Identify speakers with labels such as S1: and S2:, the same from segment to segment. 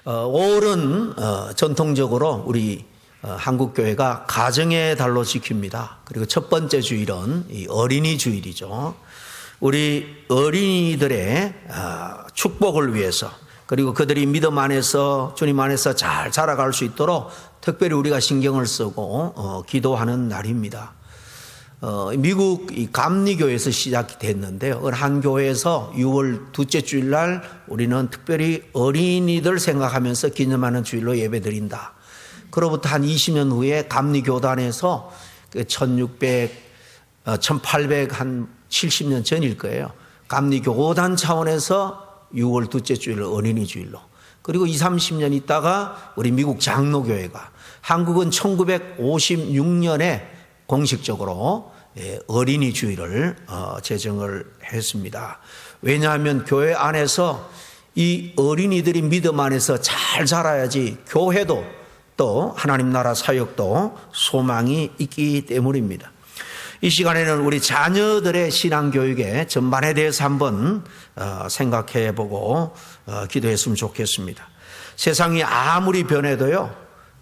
S1: 올은 전통적으로 우리 한국 교회가 가정의 달로 지킵니다. 그리고 첫 번째 주일은 이 어린이 주일이죠. 우리 어린이들의 축복을 위해서, 그리고 그들이 믿음 안에서 주님 안에서 잘 자라갈 수 있도록 특별히 우리가 신경을 쓰고 기도하는 날입니다. 미국 이 감리교에서 시작이 됐는데요. 한 교회에서 6월 둘째 주일날 우리는 특별히 어린이들 생각하면서 기념하는 주일로 예배드린다. 그로부터 한 20년 후에 감리교단에서 1870년 전일 거예요. 감리교단 차원에서 6월 둘째 주일을 어린이 주일로, 그리고 20, 30년 있다가 우리 미국 장로교회가, 한국은 1956년에 공식적으로 어린이 주일을 제정을 했습니다. 왜냐하면 교회 안에서 이 어린이들이 믿음 안에서 잘 자라야지 교회도 또 하나님 나라 사역도 소망이 있기 때문입니다. 이 시간에는 우리 자녀들의 신앙교육의 전반에 대해서 한번 생각해 보고 기도했으면 좋겠습니다. 세상이 아무리 변해도요,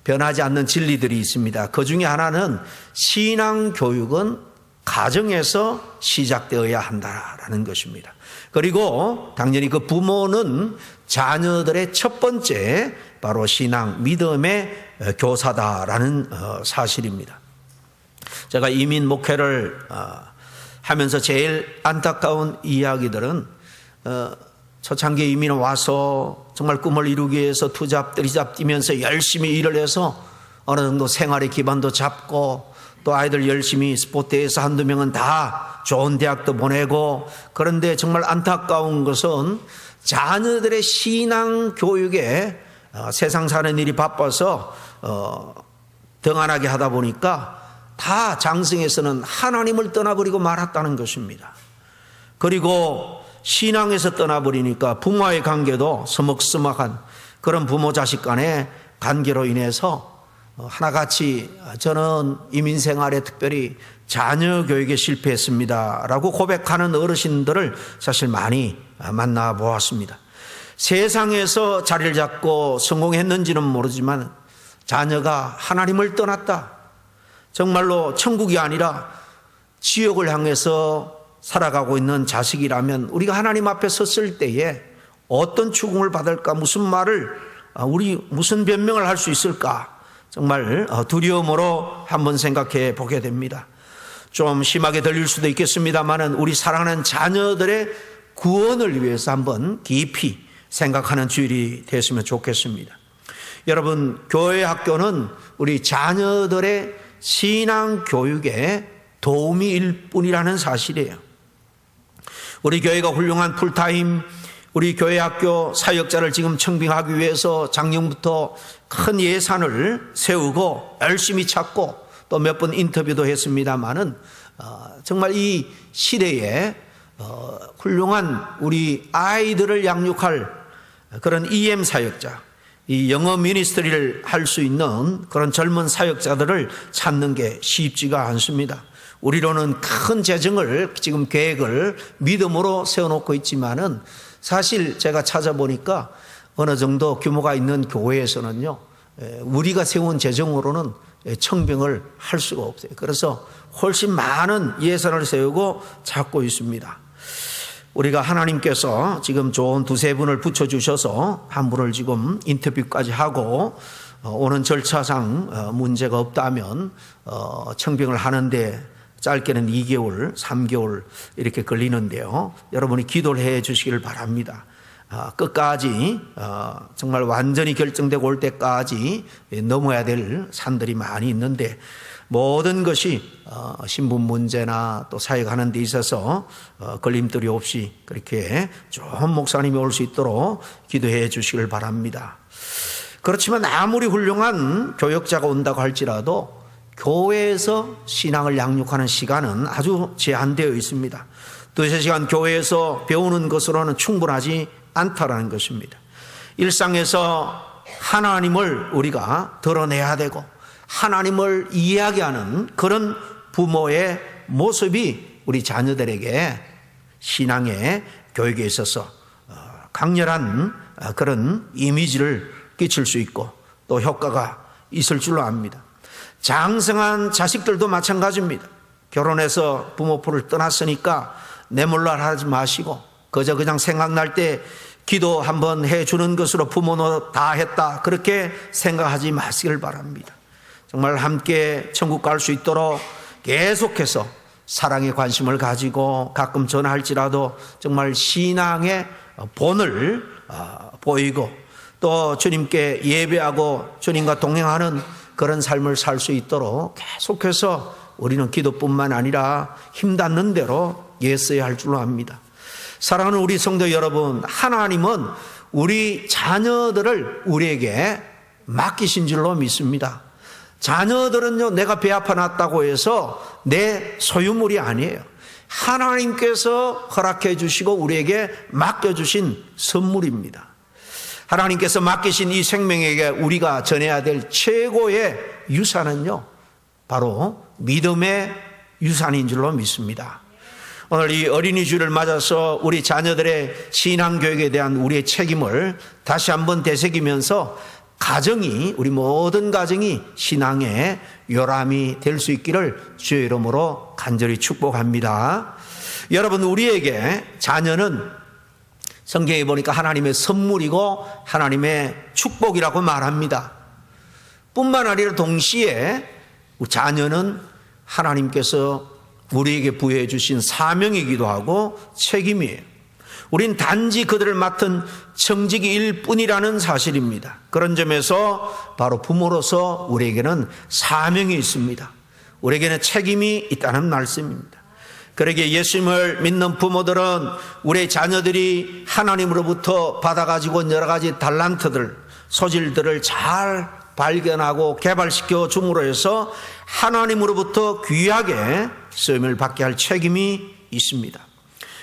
S1: 변하지 않는 진리들이 있습니다. 그 중에 하나는 신앙교육은 가정에서 시작되어야 한다라는 것입니다. 그리고 당연히 그 부모는 자녀들의 첫 번째 바로 신앙, 믿음의 교사다라는 사실입니다. 제가 이민 목회를 하면서 제일 안타까운 이야기들은 초창기 이민 와서 정말 꿈을 이루기 위해서 투잡 뜨리잡 뛰면서 열심히 일을 해서 어느 정도 생활의 기반도 잡고, 또 아이들 열심히 스포츠에서 한두 명은 다 좋은 대학도 보내고, 그런데 정말 안타까운 것은 자녀들의 신앙 교육에 세상 사는 일이 바빠서 등한하게 하다 보니까 다 장성에서는 하나님을 떠나버리고 말았다는 것입니다. 그리고 신앙에서 떠나버리니까 부모와의 관계도 서먹서먹한 그런 부모 자식 간의 관계로 인해서 하나같이 저는 이민생활에 특별히 자녀 교육에 실패했습니다 라고 고백하는 어르신들을 사실 많이 만나보았습니다. 세상에서 자리를 잡고 성공했는지는 모르지만 자녀가 하나님을 떠났다, 정말로 천국이 아니라 지옥을 향해서 살아가고 있는 자식이라면 우리가 하나님 앞에 섰을 때에 어떤 추궁을 받을까, 무슨 말을, 무슨 변명을 할 수 있을까, 정말 두려움으로 한번 생각해 보게 됩니다. 좀 심하게 들릴 수도 있겠습니다만은 우리 사랑하는 자녀들의 구원을 위해서 한번 깊이 생각하는 주일이 됐으면 좋겠습니다. 여러분, 교회 학교는 우리 자녀들의 신앙 교육에 도우미일 뿐이라는 사실이에요. 우리 교회가 훌륭한 풀타임 우리 교회 학교 사역자를 지금 청빙하기 위해서 작년부터 큰 예산을 세우고 열심히 찾고 또 몇 번 인터뷰도 했습니다마는 정말 이 시대에 훌륭한 우리 아이들을 양육할 그런 EM 사역자, 이 영어 미니스트리를 할 수 있는 그런 젊은 사역자들을 찾는 게 쉽지가 않습니다. 우리로는 큰 재정을 지금 계획을 믿음으로 세워놓고 있지만은 사실 제가 찾아보니까 어느 정도 규모가 있는 교회에서는요, 우리가 세운 재정으로는 청빙을 할 수가 없어요. 그래서 훨씬 많은 예산을 세우고 찾고 있습니다. 우리가 하나님께서 지금 좋은 두세 분을 붙여주셔서 한 분을 지금 인터뷰까지 하고 오는 절차상 문제가 없다면 청빙을 하는데 짧게는 2개월, 3개월 이렇게 걸리는데요. 여러분이 기도를 해 주시기를 바랍니다. 끝까지 정말 완전히 결정되고 올 때까지 넘어야 될 산들이 많이 있는데 모든 것이 신분 문제나 또 사역하는 데 있어서 걸림돌이 없이 그렇게 좋은 목사님이 올 수 있도록 기도해 주시기를 바랍니다. 그렇지만 아무리 훌륭한 교역자가 온다고 할지라도 교회에서 신앙을 양육하는 시간은 아주 제한되어 있습니다. 두세 시간 교회에서 배우는 것으로는 충분하지 않다라는 것입니다. 일상에서 하나님을 우리가 드러내야 되고 하나님을 이야기하는 그런 부모의 모습이 우리 자녀들에게 신앙의 교육에 있어서 강렬한 그런 이미지를 끼칠 수 있고 또 효과가 있을 줄로 압니다. 장성한 자식들도 마찬가지입니다. 결혼해서 부모 품을 떠났으니까 내몰랄 하지 마시고 그저 그냥 생각날 때 기도 한번 해주는 것으로 부모는 다 했다 그렇게 생각하지 마시길 바랍니다. 정말 함께 천국 갈 수 있도록 계속해서 사랑에 관심을 가지고 가끔 전화할지라도 정말 신앙의 본을 보이고 또 주님께 예배하고 주님과 동행하는 그런 삶을 살 수 있도록 계속해서 우리는 기도뿐만 아니라 힘닿는 대로 애써야 할 줄로 압니다. 사랑하는 우리 성도 여러분, 하나님은 우리 자녀들을 우리에게 맡기신 줄로 믿습니다. 자녀들은요, 내가 배 아파 놨다고 해서 내 소유물이 아니에요. 하나님께서 허락해 주시고 우리에게 맡겨주신 선물입니다. 하나님께서 맡기신 이 생명에게 우리가 전해야 될 최고의 유산은요, 바로 믿음의 유산인 줄로 믿습니다. 오늘 이 어린이주를 맞아서 우리 자녀들의 신앙교육에 대한 우리의 책임을 다시 한번 되새기면서 가정이, 우리 모든 가정이 신앙의 요람이 될 수 있기를 주의 이름으로 간절히 축복합니다. 여러분, 우리에게 자녀는 성경에 보니까 하나님의 선물이고 하나님의 축복이라고 말합니다. 뿐만 아니라 동시에 자녀는 하나님께서 우리에게 부여해 주신 사명이기도 하고 책임이에요. 우린 단지 그들을 맡은 청지기일 뿐이라는 사실입니다. 그런 점에서 바로 부모로서 우리에게는 사명이 있습니다. 우리에게는 책임이 있다는 말씀입니다. 그러기에 예수님을 믿는 부모들은 우리의 자녀들이 하나님으로부터 받아가지고 여러 가지 달란트들, 소질들을 잘 발견하고 개발시켜 줌으로 해서 하나님으로부터 귀하게 쓰임을 받게 할 책임이 있습니다.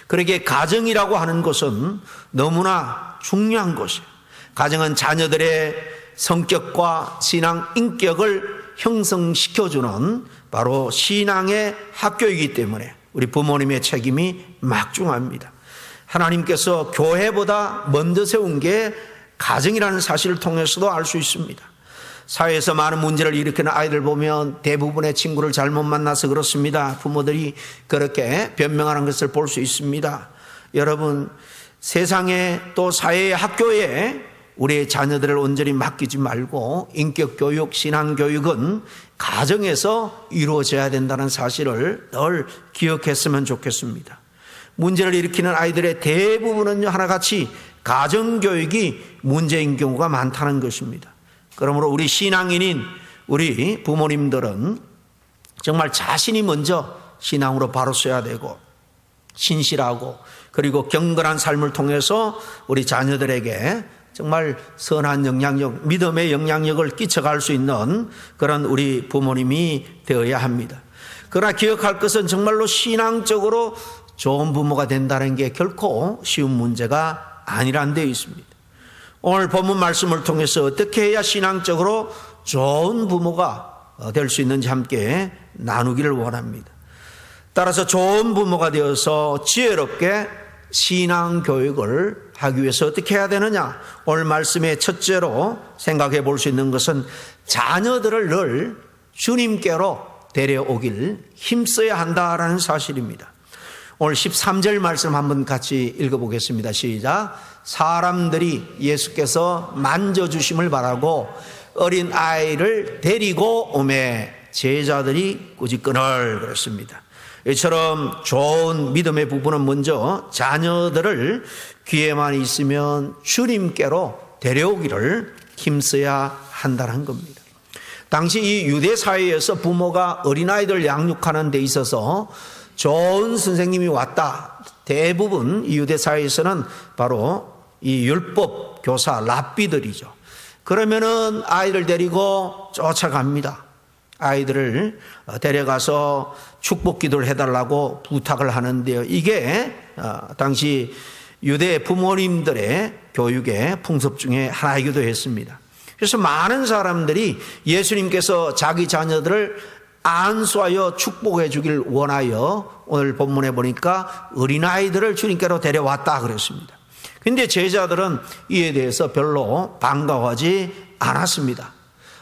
S1: 그러기에 가정이라고 하는 것은 너무나 중요한 것이에요. 가정은 자녀들의 성격과 신앙 인격을 형성시켜주는 바로 신앙의 학교이기 때문에 우리 부모님의 책임이 막중합니다. 하나님께서 교회보다 먼저 세운 게 가정이라는 사실을 통해서도 알 수 있습니다. 사회에서 많은 문제를 일으키는 아이들 보면 대부분의 친구를 잘못 만나서 그렇습니다. 부모들이 그렇게 변명하는 것을 볼 수 있습니다. 여러분, 세상에 또 사회의 학교에 우리의 자녀들을 온전히 맡기지 말고 인격교육, 신앙교육은 가정에서 이루어져야 된다는 사실을 늘 기억했으면 좋겠습니다. 문제를 일으키는 아이들의 대부분은요, 하나같이 가정교육이 문제인 경우가 많다는 것입니다. 그러므로 우리 신앙인인 우리 부모님들은 정말 자신이 먼저 신앙으로 바로 서야 되고 신실하고 그리고 경건한 삶을 통해서 우리 자녀들에게 정말 선한 영향력, 믿음의 영향력을 끼쳐갈 수 있는 그런 우리 부모님이 되어야 합니다. 그러나 기억할 것은 정말로 신앙적으로 좋은 부모가 된다는 게 결코 쉬운 문제가 아니란 데 있습니다. 오늘 본문 말씀을 통해서 어떻게 해야 신앙적으로 좋은 부모가 될 수 있는지 함께 나누기를 원합니다. 따라서 좋은 부모가 되어서 지혜롭게 신앙교육을 하기 위해서 어떻게 해야 되느냐? 오늘 말씀의 첫째로 생각해 볼 수 있는 것은 자녀들을 늘 주님께로 데려오길 힘써야 한다라는 사실입니다. 오늘 13절 말씀 한번 같이 읽어보겠습니다. 시작. 사람들이 예수께서 만져주심을 바라고 어린 아이를 데리고 오매 제자들이 꾸짖거늘 그랬습니다. 이처럼 좋은 믿음의 부부는 먼저 자녀들을 귀에만 있으면 주님께로 데려오기를 힘써야 한다는 겁니다. 당시 이 유대 사회에서 부모가 어린아이들 양육하는 데 있어서 좋은 선생님이 왔다. 대부분 이 유대 사회에서는 바로 이 율법 교사 랍비들이죠. 그러면은 아이를 데리고 쫓아갑니다. 아이들을 데려가서 축복 기도를 해달라고 부탁을 하는데요. 이게 당시 유대 부모님들의 교육의 풍습 중에 하나이기도 했습니다. 그래서 많은 사람들이 예수님께서 자기 자녀들을 안수하여 축복해 주길 원하여 오늘 본문에 보니까 어린아이들을 주님께로 데려왔다 그랬습니다. 근데 제자들은 이에 대해서 별로 반가워하지 않았습니다.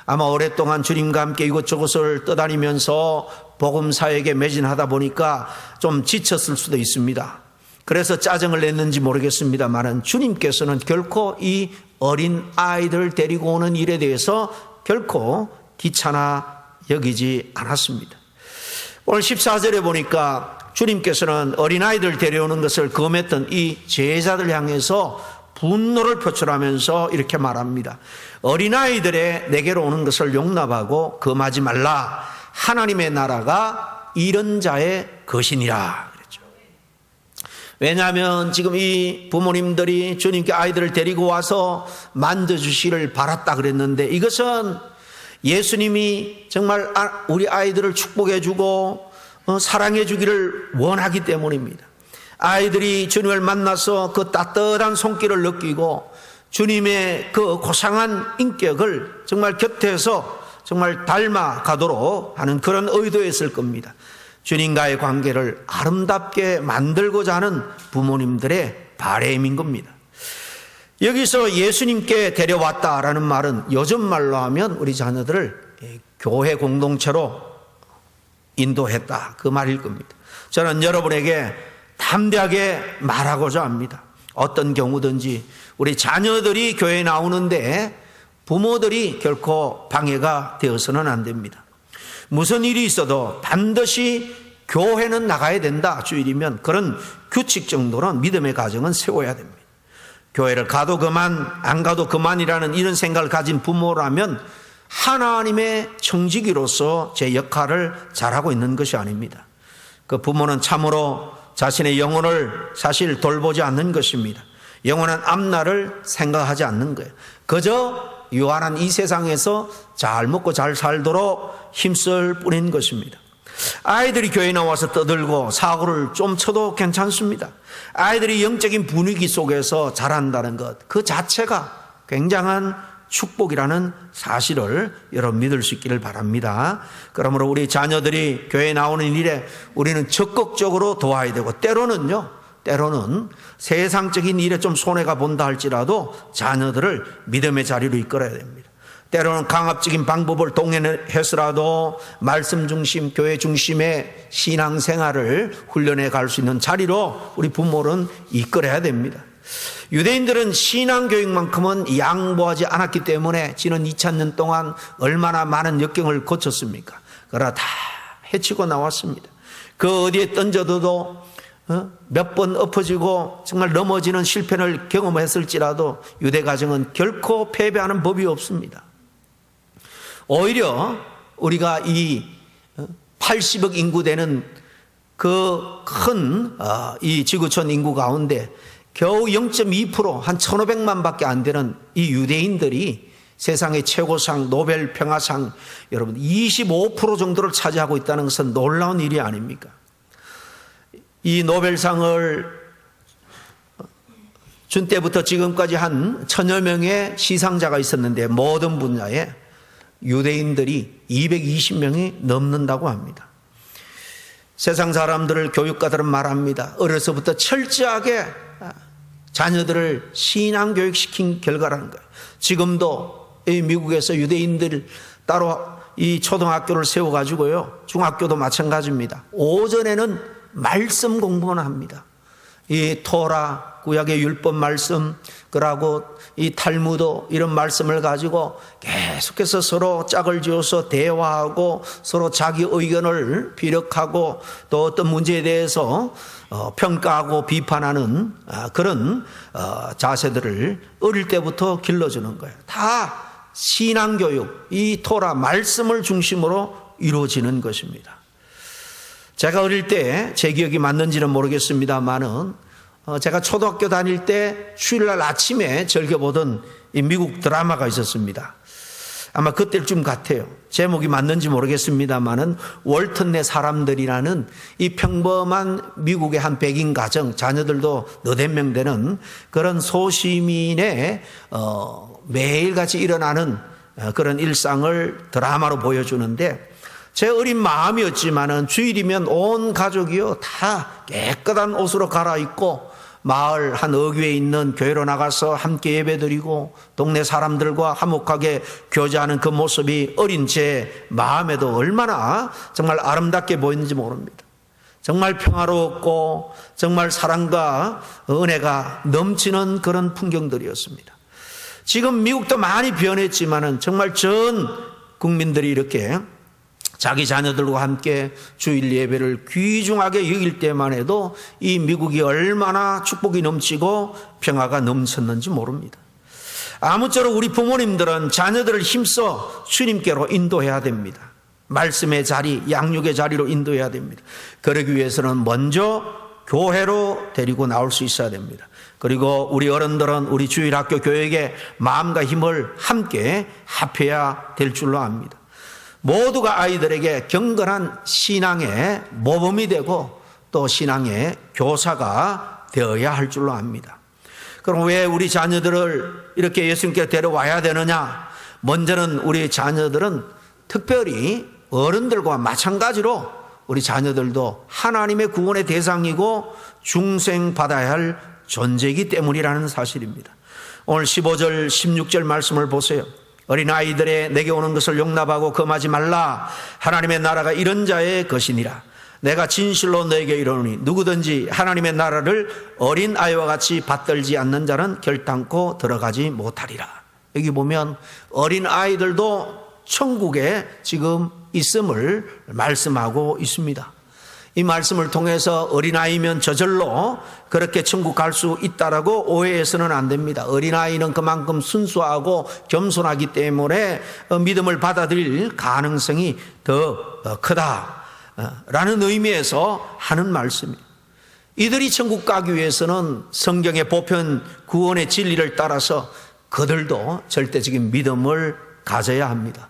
S1: 아마 오랫동안 주님과 함께 이곳저곳을 떠다니면서 복음 사역에 매진하다 보니까 좀 지쳤을 수도 있습니다. 그래서 짜증을 냈는지 모르겠습니다만 주님께서는 결코 이 어린 아이들을 데리고 오는 일에 대해서 결코 귀찮아 여기지 않았습니다. 오늘 14절에 보니까 주님께서는 어린아이들 데려오는 것을 금했던 이 제자들 향해서 분노를 표출하면서 이렇게 말합니다. 어린아이들의 내게로 오는 것을 용납하고 금하지 말라. 하나님의 나라가 이런 자의 것이니라 그랬죠. 왜냐하면 지금 이 부모님들이 주님께 아이들을 데리고 와서 만져주시기를 바랐다 그랬는데 이것은 예수님이 정말 우리 아이들을 축복해 주고 사랑해 주기를 원하기 때문입니다. 아이들이 주님을 만나서 그 따뜻한 손길을 느끼고 주님의 그 고상한 인격을 정말 곁에서 정말 닮아가도록 하는 그런 의도였을 겁니다. 주님과의 관계를 아름답게 만들고자 하는 부모님들의 바람인 겁니다. 여기서 예수님께 데려왔다라는 말은 요즘 말로 하면 우리 자녀들을 교회 공동체로 인도했다 그 말일 겁니다. 저는 여러분에게 담대하게 말하고자 합니다. 어떤 경우든지 우리 자녀들이 교회에 나오는데 부모들이 결코 방해가 되어서는 안 됩니다. 무슨 일이 있어도 반드시 교회는 나가야 된다 주일이면 그런 규칙 정도는 믿음의 가정은 세워야 됩니다. 교회를 가도 그만 안 가도 그만이라는 이런 생각을 가진 부모라면 하나님의 청지기로서 제 역할을 잘하고 있는 것이 아닙니다. 그 부모는 참으로 자신의 영혼을 사실 돌보지 않는 것입니다. 영원한 앞날을 생각하지 않는 거예요. 그저 유한한 이 세상에서 잘 먹고 잘 살도록 힘쓸 뿐인 것입니다. 아이들이 교회에 나와서 떠들고 사고를 좀 쳐도 괜찮습니다. 아이들이 영적인 분위기 속에서 자란다는 것 그 자체가 굉장한 축복이라는 사실을 여러분 믿을 수 있기를 바랍니다. 그러므로 우리 자녀들이 교회에 나오는 일에 우리는 적극적으로 도와야 되고 때로는 세상적인 일에 좀 손해가 본다 할지라도 자녀들을 믿음의 자리로 이끌어야 됩니다. 때로는 강압적인 방법을 동원해서라도 말씀 중심, 교회 중심의 신앙생활을 훈련해 갈 수 있는 자리로 우리 부모는 이끌어야 됩니다. 유대인들은 신앙교육만큼은 양보하지 않았기 때문에 지난 2000년 동안 얼마나 많은 역경을 거쳤습니까? 그러나 다 해치고 나왔습니다. 그 어디에 던져도 몇 번 엎어지고 정말 넘어지는 실패를 경험했을지라도 유대 가정은 결코 패배하는 법이 없습니다. 오히려 우리가 이 80억 인구 되는 그 큰 이 지구촌 인구 가운데 겨우 0.2% 한 1,500만 밖에 안 되는 이 유대인들이 세상의 최고상 노벨 평화상 여러분 25% 정도를 차지하고 있다는 것은 놀라운 일이 아닙니까? 이 노벨상을 준 때부터 지금까지 한 1,000여 명의 시상자가 있었는데 모든 분야에 유대인들이 220명이 넘는다고 합니다. 세상 사람들을 교육가들은 말합니다. 어려서부터 철저하게 자녀들을 신앙교육시킨 결과라는 거예요. 지금도 이 미국에서 유대인들 따로 이 초등학교를 세워가지고요. 중학교도 마찬가지입니다. 오전에는 말씀 공부만 합니다. 이 토라, 구약의 율법 말씀, 그러고 이 탈무드 이런 말씀을 가지고 계속해서 서로 짝을 지어서 대화하고 서로 자기 의견을 피력하고 또 어떤 문제에 대해서 평가하고 비판하는 그런 자세들을 어릴 때부터 길러주는 거예요. 다 신앙교육, 이 토라 말씀을 중심으로 이루어지는 것입니다. 제가 어릴 때 제 기억이 맞는지는 모르겠습니다만은 제가 초등학교 다닐 때 주일날 아침에 즐겨보던 이 미국 드라마가 있었습니다. 아마 그때쯤 같아요. 제목이 맞는지 모르겠습니다만은 월튼 내 사람들이라는 이 평범한 미국의 한 백인 가정, 자녀들도 너댓 명 되는 그런 소시민의 매일같이 일어나는 그런 일상을 드라마로 보여주는데 제 어린 마음이었지만은 주일이면 온 가족이요 다 깨끗한 옷으로 갈아입고 마을 한 어귀에 있는 교회로 나가서 함께 예배드리고 동네 사람들과 화목하게 교제하는 그 모습이 어린 제 마음에도 얼마나 정말 아름답게 보이는지 모릅니다. 정말 평화롭고 정말 사랑과 은혜가 넘치는 그런 풍경들이었습니다. 지금 미국도 많이 변했지만은 정말 전 국민들이 이렇게 자기 자녀들과 함께 주일 예배를 귀중하게 여길 때만 해도 이 미국이 얼마나 축복이 넘치고 평화가 넘쳤는지 모릅니다. 아무쪼록 우리 부모님들은 자녀들을 힘써 주님께로 인도해야 됩니다. 말씀의 자리, 양육의 자리로 인도해야 됩니다. 그러기 위해서는 먼저 교회로 데리고 나올 수 있어야 됩니다. 그리고 우리 어른들은 우리 주일학교 교육에 마음과 힘을 함께 합해야 될 줄로 압니다. 모두가 아이들에게 경건한 신앙의 모범이 되고 또 신앙의 교사가 되어야 할 줄로 압니다. 그럼 왜 우리 자녀들을 이렇게 예수님께 데려와야 되느냐? 먼저는 우리 자녀들은 특별히 어른들과 마찬가지로 우리 자녀들도 하나님의 구원의 대상이고 중생받아야 할 존재이기 때문이라는 사실입니다. 오늘 15절 16절 말씀을 보세요. 어린아이들의 내게 오는 것을 용납하고 금하지 말라. 하나님의 나라가 이런 자의 것이니라. 내가 진실로 너에게 이르노니 누구든지 하나님의 나라를 어린아이와 같이 받들지 않는 자는 결단코 들어가지 못하리라. 여기 보면 어린아이들도 천국에 지금 있음을 말씀하고 있습니다. 이 말씀을 통해서 어린아이면 저절로 그렇게 천국 갈 수 있다라고 오해해서는 안 됩니다. 어린아이는 그만큼 순수하고 겸손하기 때문에 믿음을 받아들일 가능성이 더 크다라는 의미에서 하는 말씀입니다. 이들이 천국 가기 위해서는 성경의 보편 구원의 진리를 따라서 그들도 절대적인 믿음을 가져야 합니다.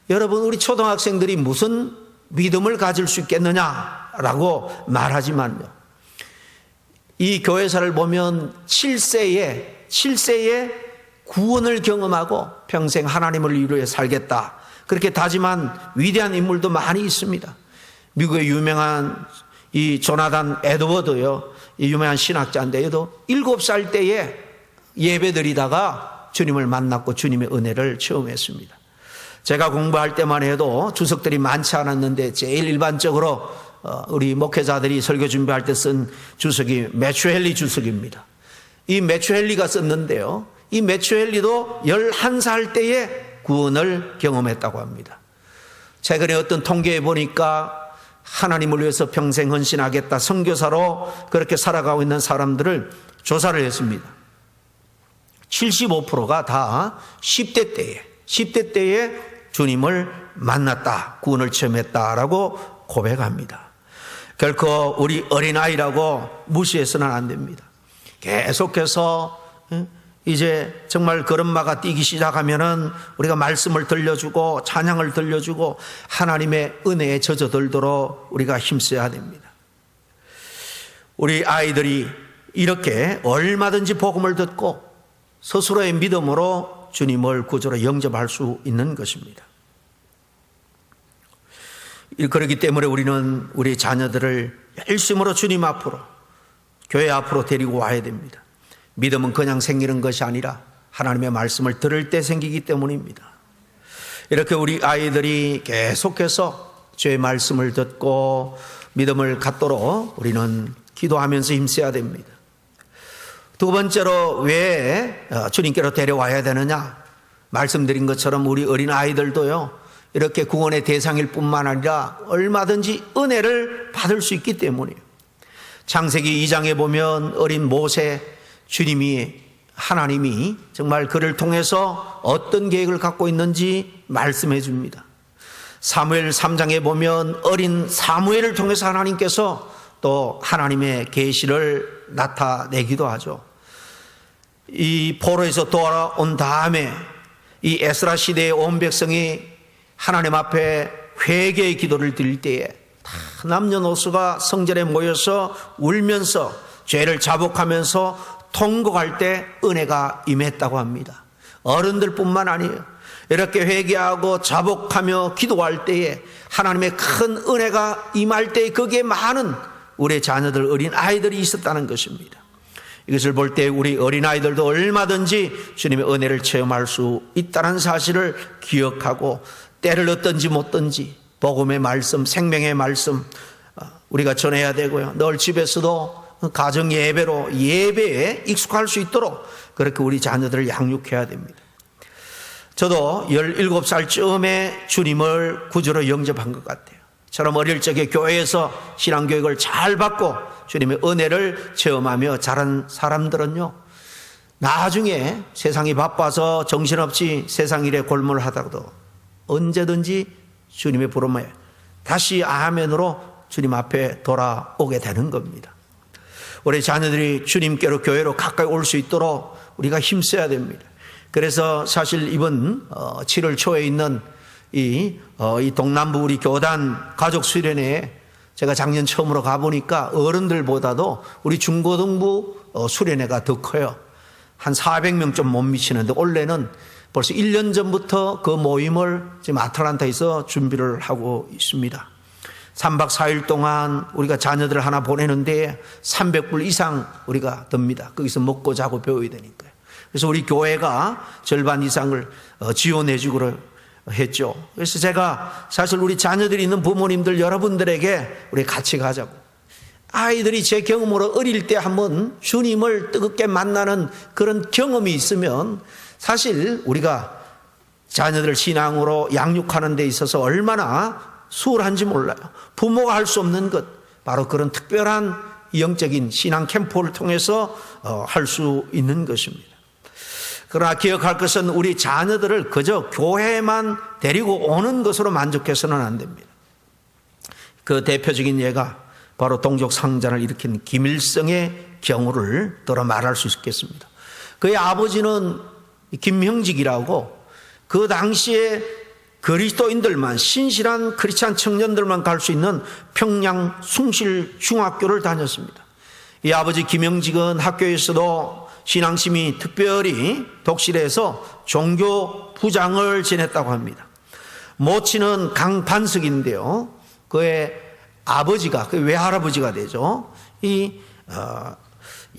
S1: 여러분, 우리 초등학생들이 무슨 믿음을 가질 수 있겠느냐라고 말하지만요, 이 교회사를 보면 7세에 구원을 경험하고 평생 하나님을 위해 살겠다, 그렇게 다짐한 위대한 인물도 많이 있습니다. 미국의 유명한 이 조나단 에드워드요, 이 유명한 신학자인데도 7살 때에 예배드리다가 주님을 만났고 주님의 은혜를 체험했습니다. 제가 공부할 때만 해도 주석들이 많지 않았는데 제일 일반적으로 우리 목회자들이 설교 준비할 때 쓴 주석이 매튜 헨리 주석입니다. 이 매튜 헨리가 썼는데요, 이 매튜 헨리도 11살 때에 구원을 경험했다고 합니다. 최근에 어떤 통계에 보니까 하나님을 위해서 평생 헌신하겠다, 선교사로 그렇게 살아가고 있는 사람들을 조사를 했습니다. 75%가 다 10대 때에 주님을 만났다, 구원을 체험했다라고 고백합니다. 결코 우리 어린아이라고 무시해서는 안 됩니다. 계속해서 이제 정말 걸음마가 뛰기 시작하면은 우리가 말씀을 들려주고 찬양을 들려주고 하나님의 은혜에 젖어들도록 우리가 힘써야 됩니다. 우리 아이들이 이렇게 얼마든지 복음을 듣고 스스로의 믿음으로 주님을 구주로 영접할 수 있는 것입니다. 그렇기 때문에 우리는 우리 자녀들을 열심으로 주님 앞으로, 교회 앞으로 데리고 와야 됩니다. 믿음은 그냥 생기는 것이 아니라 하나님의 말씀을 들을 때 생기기 때문입니다. 이렇게 우리 아이들이 계속해서 주의 말씀을 듣고 믿음을 갖도록 우리는 기도하면서 힘써야 됩니다. 두 번째로 왜 주님께로 데려와야 되느냐? 말씀드린 것처럼 우리 어린 아이들도요, 이렇게 구원의 대상일 뿐만 아니라 얼마든지 은혜를 받을 수 있기 때문이에요. 창세기 2장에 보면 어린 모세, 하나님이 정말 그를 통해서 어떤 계획을 갖고 있는지 말씀해 줍니다. 사무엘 3장에 보면 어린 사무엘을 통해서 하나님께서 또 하나님의 계시를 나타내기도 하죠. 이 포로에서 돌아온 다음에 이 에스라 시대의 온 백성이 하나님 앞에 회개의 기도를 드릴 때에 다 남녀노소가 성전에 모여서 울면서 죄를 자복하면서 통곡할 때 은혜가 임했다고 합니다. 어른들뿐만 아니에요. 이렇게 회개하고 자복하며 기도할 때에 하나님의 큰 은혜가 임할 때에 거기에 많은 우리의 자녀들, 어린 아이들이 있었다는 것입니다. 이것을 볼 때 우리 어린아이들도 얼마든지 주님의 은혜를 체험할 수 있다는 사실을 기억하고 때를 얻든지 못든지 복음의 말씀, 생명의 말씀 우리가 전해야 되고요. 늘 집에서도 가정 예배로 예배에 익숙할 수 있도록 그렇게 우리 자녀들을 양육해야 됩니다. 저도 17살쯤에 주님을 구주로 영접한 것 같아요. 저는 어릴 적에 교회에서 신앙교육을 잘 받고 주님의 은혜를 체험하며 자란 사람들은요, 나중에 세상이 바빠서 정신없이 세상 일에 골몰하다가도 언제든지 주님의 부름에 다시 아멘으로 주님 앞에 돌아오게 되는 겁니다. 우리 자녀들이 주님께로 교회로 가까이 올 수 있도록 우리가 힘써야 됩니다. 그래서 사실 이번 7월 초에 있는 이 동남부 우리 교단 가족 수련회에 제가 작년 처음으로 가보니까 어른들보다도 우리 중고등부 수련회가 더 커요. 한 400명 좀 못 미치는데 올해는 벌써 1년 전부터 그 모임을 지금 아틀란타에서 준비를 하고 있습니다. 3박 4일 동안 우리가 자녀들을 하나 보내는데 300불 이상 우리가 듭니다. 거기서 먹고 자고 배워야 되니까요. 그래서 우리 교회가 절반 이상을 지원해 주기로 했죠. 그래서 제가 사실 우리 자녀들이 있는 부모님들 여러분들에게 우리 같이 가자고. 아이들이 제 경험으로 어릴 때 한번 주님을 뜨겁게 만나는 그런 경험이 있으면 사실 우리가 자녀들 신앙으로 양육하는 데 있어서 얼마나 수월한지 몰라요. 부모가 할 수 없는 것, 바로 그런 특별한 영적인 신앙 캠프를 통해서 할 수 있는 것입니다. 그러나 기억할 것은 우리 자녀들을 그저 교회만 데리고 오는 것으로 만족해서는 안 됩니다. 그 대표적인 예가 바로 동족 상잔을 일으킨 김일성의 경우를 들어 말할 수 있겠습니다. 그의 아버지는 김형직이라고 그 당시에 그리스도인들만, 신실한 크리스찬 청년들만 갈 수 있는 평양 숭실중학교를 다녔습니다. 이 아버지 김형직은 학교에서도 신앙심이 특별히 독실해서 종교 부장을 지냈다고 합니다. 모친은 강반석인데요, 그의 아버지가, 그 외할아버지가 되죠.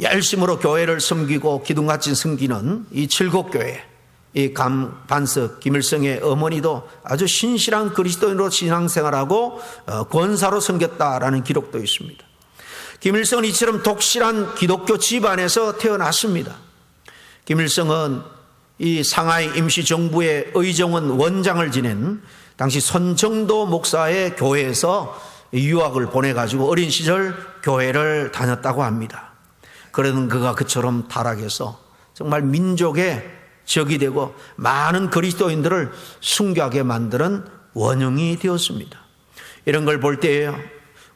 S1: 열심으로 교회를 섬기고 기둥같이 섬기는 이 칠곡교회, 이 강반석 김일성의 어머니도 아주 신실한 그리스도인으로 신앙생활하고 권사로 섬겼다라는 기록도 있습니다. 김일성은 이처럼 독실한 기독교 집안에서 태어났습니다. 김일성은 이 상하이 임시정부의 의정원 원장을 지낸 당시 손정도 목사의 교회에서 유학을 보내가지고 어린 시절 교회를 다녔다고 합니다. 그러던 그가 그처럼 타락해서 정말 민족의 적이 되고 많은 그리스도인들을 순교하게 만드는 원흉이 되었습니다. 이런 걸 볼 때에요,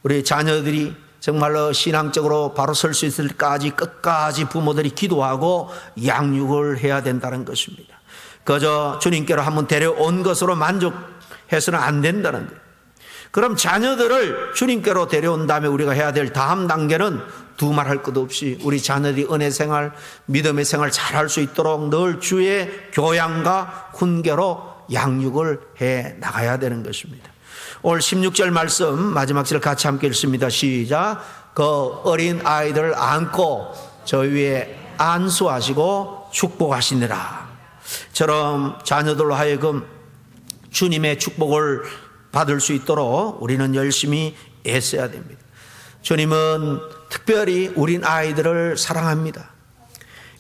S1: 우리 자녀들이 정말로 신앙적으로 바로 설 수 있을 때까지 끝까지 부모들이 기도하고 양육을 해야 된다는 것입니다. 그저 주님께로 한번 데려온 것으로 만족해서는 안 된다는 거예요. 그럼 자녀들을 주님께로 데려온 다음에 우리가 해야 될 다음 단계는 두말할 것 없이 우리 자녀들이 은혜 생활, 믿음의 생활 잘할 수 있도록 늘 주의 교양과 훈계로 양육을 해 나가야 되는 것입니다. 오늘 16절 말씀 마지막 절 같이 함께 읽습니다. 시작. 그 어린 아이들을 안고 저 위에 안수하시고 축복하시니라. 처럼 자녀들로 하여금 주님의 축복을 받을 수 있도록 우리는 열심히 애써야 됩니다. 주님은 특별히 우린 아이들을 사랑합니다.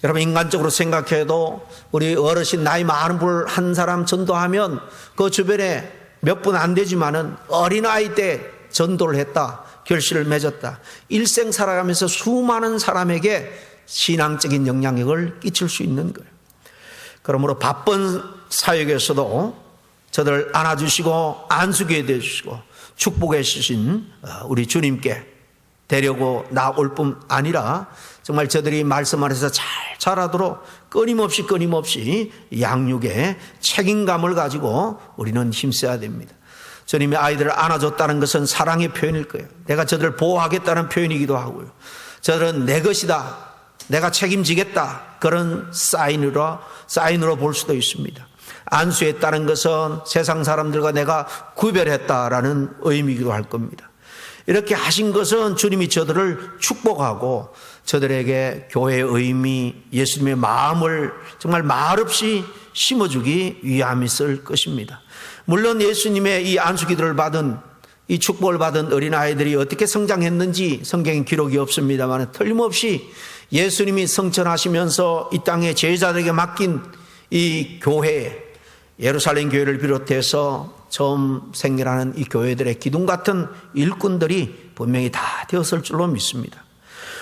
S1: 여러분, 인간적으로 생각해도 우리 어르신 나이 많은 분 한 사람 전도하면 그 주변에 몇 분 안 되지만은 어린아이 때 전도를 했다, 결실을 맺었다, 일생 살아가면서 수많은 사람에게 신앙적인 영향력을 끼칠 수 있는 거예요. 그러므로 바쁜 사역에서도 저들을 안아주시고 안수게 해주시고 축복해 주신 우리 주님께 데려고 나올 뿐 아니라 정말 저들이 말씀 안에서 잘 자라도록 끊임없이 양육에 책임감을 가지고 우리는 힘써야 됩니다. 주님의 아이들을 안아줬다는 것은 사랑의 표현일 거예요. 내가 저들을 보호하겠다는 표현이기도 하고요. 저들은 내 것이다, 내가 책임지겠다, 그런 사인으로 볼 수도 있습니다. 안수했다는 것은 세상 사람들과 내가 구별했다라는 의미이기도 할 겁니다. 이렇게 하신 것은 주님이 저들을 축복하고 저들에게 교회의 의미, 예수님의 마음을 정말 말없이 심어주기 위함이었을 것입니다. 물론 예수님의 이 안수기도를 받은, 이 축복을 받은 어린아이들이 어떻게 성장했는지 성경에 기록이 없습니다만 틀림없이 예수님이 성천하시면서 이 땅에 제자들에게 맡긴 이 교회, 예루살렘 교회를 비롯해서 처음 생겨나는 이 교회들의 기둥 같은 일꾼들이 분명히 다 되었을 줄로 믿습니다.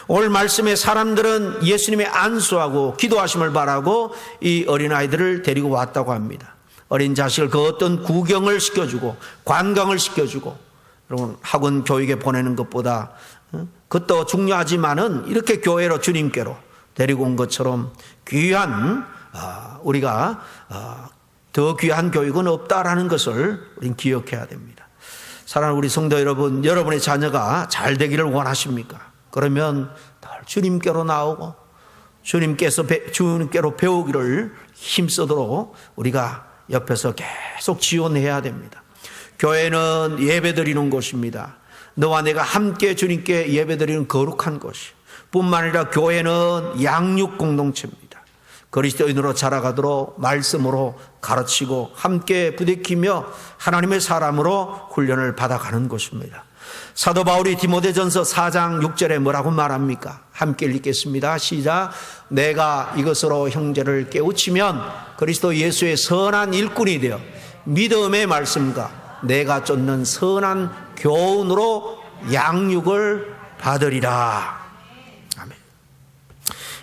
S1: 오늘 말씀에 사람들은 예수님의 안수하고 기도하심을 바라고 이 어린아이들을 데리고 왔다고 합니다. 어린 자식을 그 어떤 구경을 시켜주고 관광을 시켜주고, 여러분 학원 교육에 보내는 것보다 그것도 중요하지만은 이렇게 교회로 주님께로 데리고 온 것처럼 귀한, 우리가 더 귀한 교육은 없다라는 것을 우리는 기억해야 됩니다. 사랑하는 우리 성도 여러분, 여러분의 자녀가 잘 되기를 원하십니까? 그러면 늘 주님께로 나오고 주님께로 배우기를 힘쓰도록 우리가 옆에서 계속 지원해야 됩니다. 교회는 예배드리는 곳입니다. 너와 내가 함께 주님께 예배드리는 거룩한 곳이 뿐만 아니라 교회는 양육 공동체입니다. 그리스도인으로 자라가도록 말씀으로 가르치고 함께 부대끼며 하나님의 사람으로 훈련을 받아가는 곳입니다. 사도 바울이 디모데전서 4장 6절에 뭐라고 말합니까? 함께 읽겠습니다. 시작. 내가 이것으로 형제를 깨우치면 그리스도 예수의 선한 일꾼이 되어 믿음의 말씀과 내가 쫓는 선한 교훈으로 양육을 받으리라. 아멘.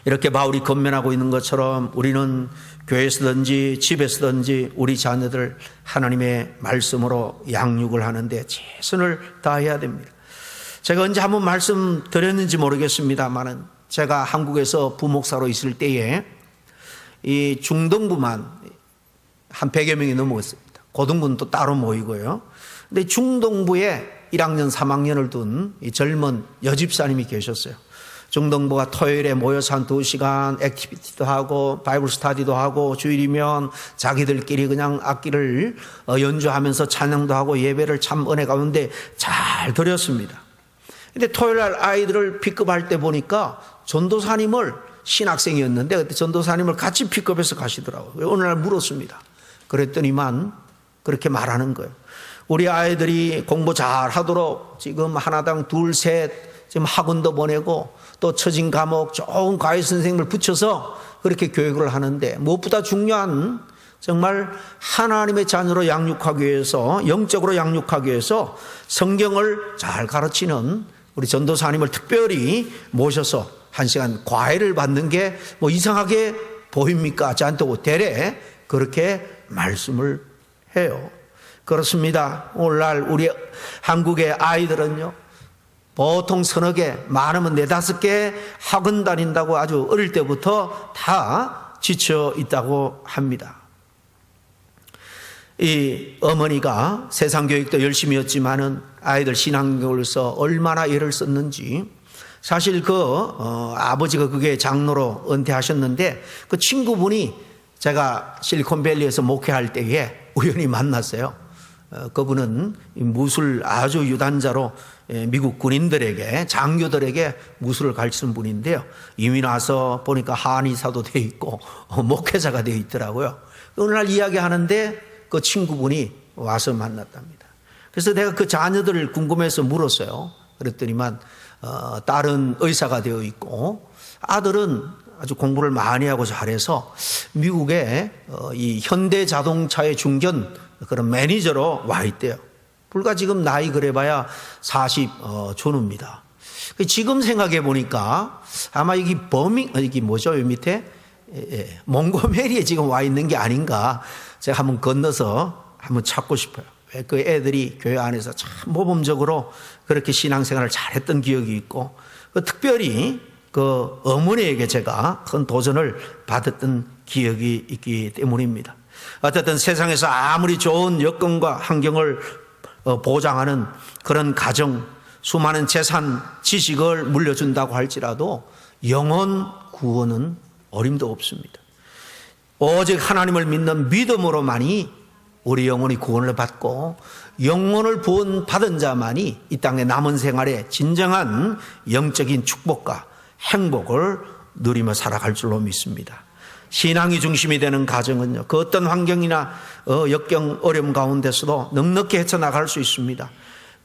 S1: 이렇게 바울이 권면하고 있는 것처럼 우리는 교회에서든지 집에서든지 우리 자녀들 하나님의 말씀으로 양육을 하는데 최선을 다해야 됩니다. 제가 언제 한번 말씀드렸는지 모르겠습니다만은 제가 한국에서 부목사로 있을 때에 이 중등부만 한 100여 명이 넘었습니다. 고등부는 또 따로 모이고요. 근데 중등부에 1학년 3학년을 둔 이 젊은 여집사님이 계셨어요. 중등부가 토요일에 모여서 한 2시간 액티비티도 하고 바이블 스터디도 하고 주일이면 자기들끼리 그냥 악기를 연주하면서 찬양도 하고 예배를 참 은혜 가운데 잘 드렸습니다. 근데 토요일 날 아이들을 픽업할 때 보니까 전도사님을, 신학생이었는데 그때 전도사님을 같이 픽업해서 가시더라고요. 어느 날 물었습니다. 그랬더니만 그렇게 말하는 거예요. 우리 아이들이 공부 잘 하도록 지금 하나당 둘, 셋 지금 학원도 보내고 또 처진 과목 좋은 과외 선생님을 붙여서 그렇게 교육을 하는데 무엇보다 중요한 정말 하나님의 자녀로 양육하기 위해서, 영적으로 양육하기 위해서 성경을 잘 가르치는 우리 전도사님을 특별히 모셔서 1시간 과외를 받는 게 뭐 이상하게 보입니까? 하지 않고 대래 그렇게 말씀을 해요. 그렇습니다. 오늘날 우리 한국의 아이들은요, 보통 서너 개, 많으면 4-5개 학원 다닌다고 아주 어릴 때부터 다 지쳐 있다고 합니다. 이 어머니가 세상 교육도 열심히 했지만은 아이들 신앙교육에서 얼마나 애를 썼는지, 사실 아버지가 그게 장로로 은퇴하셨는데 그 친구분이 제가 실리콘밸리에서 목회할 때에 우연히 만났어요. 그분은 무술 아주 유단자로 미국 군인들에게, 장교들에게 무술을 가르치는 분인데요. 이미 나서 보니까 한의사도 되어 있고 목회자가 되어 있더라고요. 어느 날 이야기하는데 그 친구분이 와서 만났답니다. 그래서 내가 그 자녀들을 궁금해서 물었어요. 그랬더니만 딸은 의사가 되어 있고 아들은 아주 공부를 많이 하고 잘해서 미국의 이 현대 자동차의 중견 그런 매니저로 와 있대요. 불과 지금 나이 그래봐야 40 전후입니다. 지금 생각해 보니까 아마 이게 이게 뭐죠? 이 밑에 몽고메리에 지금 와 있는 게 아닌가. 제가 한번 건너서 한번 찾고 싶어요. 왜 그 애들이 교회 안에서 참 모범적으로 그렇게 신앙생활을 잘했던 기억이 있고, 특별히 그 어머니에게 제가 큰 도전을 받았던 기억이 있기 때문입니다. 어쨌든 세상에서 아무리 좋은 여건과 환경을 보장하는 그런 가정, 수많은 재산, 지식을 물려준다고 할지라도 영혼 구원은 어림도 없습니다. 오직 하나님을 믿는 믿음으로만이 우리 영혼이 구원을 받고 영혼을 받은 자만이 이 땅의 남은 생활에 진정한 영적인 축복과 행복을 누리며 살아갈 줄로 믿습니다. 신앙이 중심이 되는 가정은요, 그 어떤 환경이나 역경 어려움 가운데서도 넉넉히 헤쳐나갈 수 있습니다.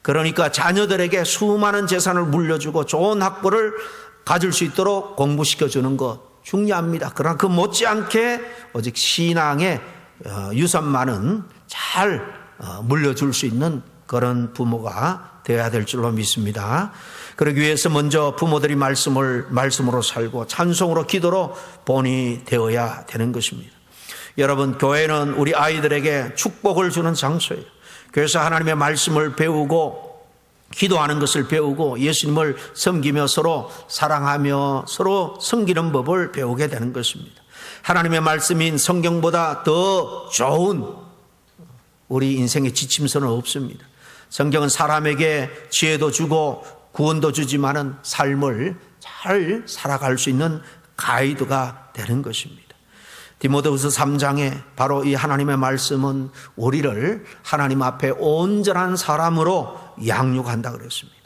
S1: 그러니까 자녀들에게 수많은 재산을 물려주고 좋은 학벌을 가질 수 있도록 공부시켜주는 것 중요합니다. 그러나 그 못지않게 오직 신앙의 유산만은 잘 물려줄 수 있는 그런 부모가 되어야 될 줄로 믿습니다. 그러기 위해서 먼저 부모들이 말씀으로 살고 찬송으로 기도로 본이 되어야 되는 것입니다. 여러분, 교회는 우리 아이들에게 축복을 주는 장소예요. 그래서 하나님의 말씀을 배우고 기도하는 것을 배우고 예수님을 섬기며 서로 사랑하며 서로 섬기는 법을 배우게 되는 것입니다. 하나님의 말씀인 성경보다 더 좋은 우리 인생의 지침서는 없습니다. 성경은 사람에게 지혜도 주고 구원도 주지만은 삶을 잘 살아갈 수 있는 가이드가 되는 것입니다. 디모데후서 3장에 바로 이 하나님의 말씀은 우리를 하나님 앞에 온전한 사람으로 양육한다 그랬습니다.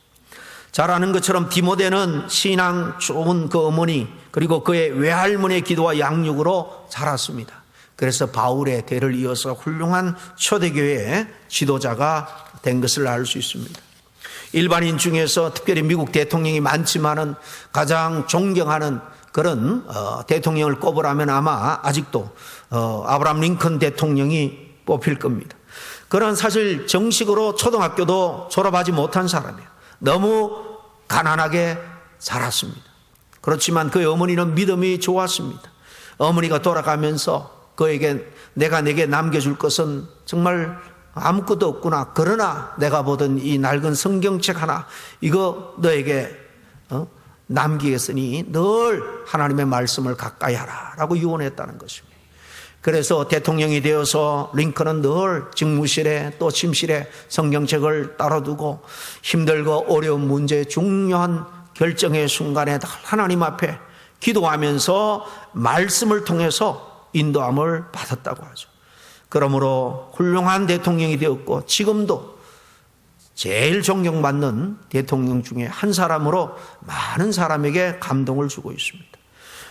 S1: 잘 아는 것처럼 디모데는 신앙 좋은 그 어머니 그리고 그의 외할머니의 기도와 양육으로 자랐습니다. 그래서 바울의 대를 이어서 훌륭한 초대교회의 지도자가 된 것을 알 수 있습니다. 일반인 중에서 특별히 미국 대통령이 많지만은 가장 존경하는 그런 대통령을 꼽으라면 아마 아직도 아브라함 링컨 대통령이 뽑힐 겁니다. 그런 사실 정식으로 초등학교도 졸업하지 못한 사람이에요. 너무 가난하게 자랐습니다. 그렇지만 그의 어머니는 믿음이 좋았습니다. 어머니가 돌아가면서 그에게 내가 내게 남겨줄 것은 정말 아무것도 없구나. 그러나 내가 보던 이 낡은 성경책 하나 이거 너에게 남기겠으니 늘 하나님의 말씀을 가까이 하라 라고 유언했다는 것입니다. 그래서 대통령이 되어서 링컨은 늘 직무실에 또 침실에 성경책을 따라두고 힘들고 어려운 문제 중요한 결정의 순간에 하나님 앞에 기도하면서 말씀을 통해서 인도함을 받았다고 하죠. 그러므로 훌륭한 대통령이 되었고 지금도 제일 존경받는 대통령 중에 한 사람으로 많은 사람에게 감동을 주고 있습니다.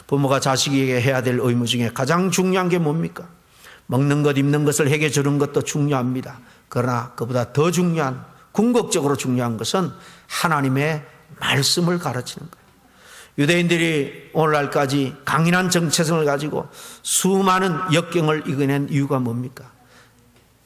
S1: 부모가 자식에게 해야 될 의무 중에 가장 중요한 게 뭡니까? 먹는 것, 입는 것을 해게 주는 것도 중요합니다. 그러나 그보다 더 중요한, 궁극적으로 중요한 것은 하나님의 말씀을 가르치는 거예요. 유대인들이 오늘날까지 강인한 정체성을 가지고 수많은 역경을 이겨낸 이유가 뭡니까?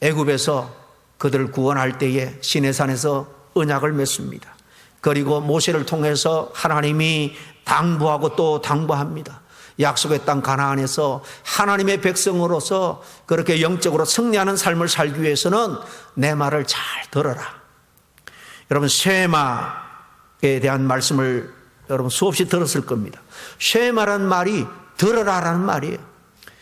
S1: 애굽에서 그들을 구원할 때에 시내산에서 언약을 맺습니다. 그리고 모세를 통해서 하나님이 당부하고 또 당부합니다. 약속의 땅 가나안에서 하나님의 백성으로서 그렇게 영적으로 승리하는 삶을 살기 위해서는 내 말을 잘 들어라. 여러분, 쉐마에 대한 말씀을 여러분 수없이 들었을 겁니다. 쉐마라는 말이 들어라라는 말이에요.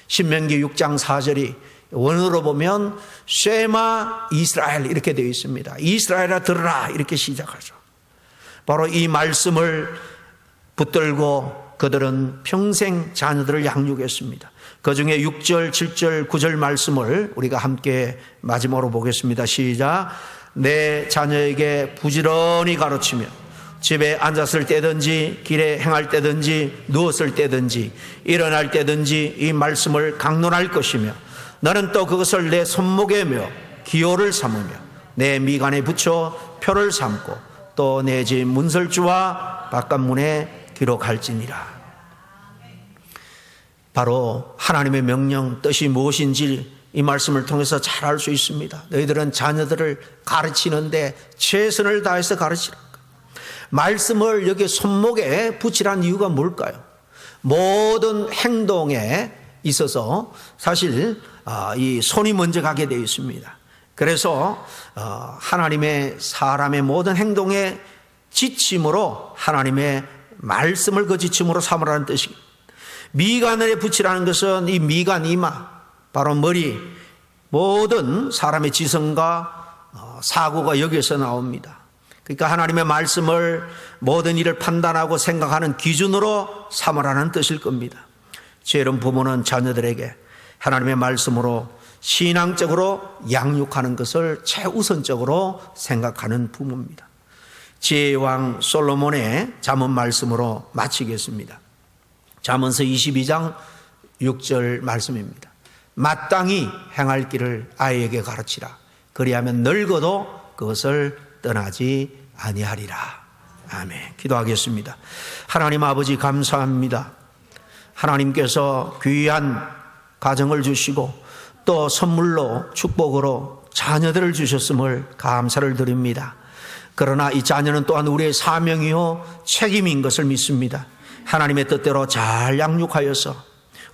S1: 신명기 6장 4절이 원어로 보면 쉐마 이스라엘 이렇게 되어 있습니다. 이스라엘아 들으라 이렇게 시작하죠. 바로 이 말씀을 붙들고 그들은 평생 자녀들을 양육했습니다. 그중에 6절, 7절, 9절 말씀을 우리가 함께 마지막으로 보겠습니다. 시작. 내 자녀에게 부지런히 가르치며 집에 앉았을 때든지 길에 행할 때든지 누웠을 때든지 일어날 때든지 이 말씀을 강론할 것이며 너는 또 그것을 내 손목에 며 기호를 삼으며 내 미간에 붙여 표를 삼고 또 내 집 문설주와 바깥문에 기록할지니라. 바로 하나님의 명령 뜻이 무엇인지 이 말씀을 통해서 잘 알 수 있습니다. 너희들은 자녀들을 가르치는데 최선을 다해서 가르치라. 말씀을 여기 손목에 붙이라는 이유가 뭘까요? 모든 행동에 있어서 사실 이 손이 먼저 가게 되어 있습니다. 그래서 하나님의 사람의 모든 행동의 지침으로 하나님의 말씀을 그 지침으로 삼으라는 뜻입니다. 미간에 붙이라는 것은 이 미간 이마 바로 머리 모든 사람의 지성과 사고가 여기에서 나옵니다. 그러니까 하나님의 말씀을 모든 일을 판단하고 생각하는 기준으로 삼으라는 뜻일 겁니다. 제 여러분 부모는 자녀들에게 하나님의 말씀으로 신앙적으로 양육하는 것을 최우선적으로 생각하는 부모입니다. 지혜의 왕 솔로몬의 잠언 말씀으로 마치겠습니다. 잠언서 22장 6절 말씀입니다. 마땅히 행할 길을 아이에게 가르치라. 그리하면 늙어도 그것을 떠나지 아니하리라. 아멘. 기도하겠습니다. 하나님 아버지 감사합니다. 하나님께서 귀한 가정을 주시고 또 선물로 축복으로 자녀들을 주셨음을 감사를 드립니다. 그러나 이 자녀는 또한 우리의 사명이요 책임인 것을 믿습니다. 하나님의 뜻대로 잘 양육하여서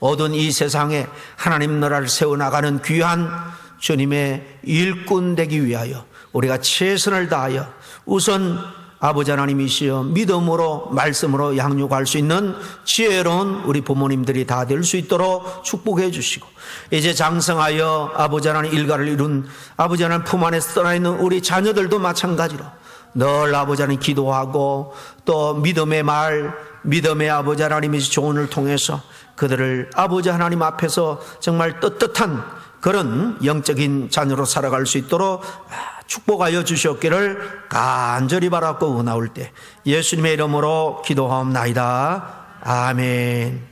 S1: 어두운 이 세상에 하나님 나라를 세워나가는 귀한 주님의 일꾼 되기 위하여 우리가 최선을 다하여 우선 아버지 하나님이시여 믿음으로 말씀으로 양육할 수 있는 지혜로운 우리 부모님들이 다 될 수 있도록 축복해 주시고, 이제 장성하여 아버지 하나님 일가를 이룬 아버지 하나님 품 안에서 떠나 있는 우리 자녀들도 마찬가지로 늘 아버지 하나님 기도하고 또 믿음의 말, 믿음의 아버지 하나님의 조언을 통해서 그들을 아버지 하나님 앞에서 정말 떳떳한 그런 영적인 자녀로 살아갈 수 있도록 축복하여 주셨기를 간절히 바라고 원하올 때 예수님의 이름으로 기도하옵나이다. 아멘.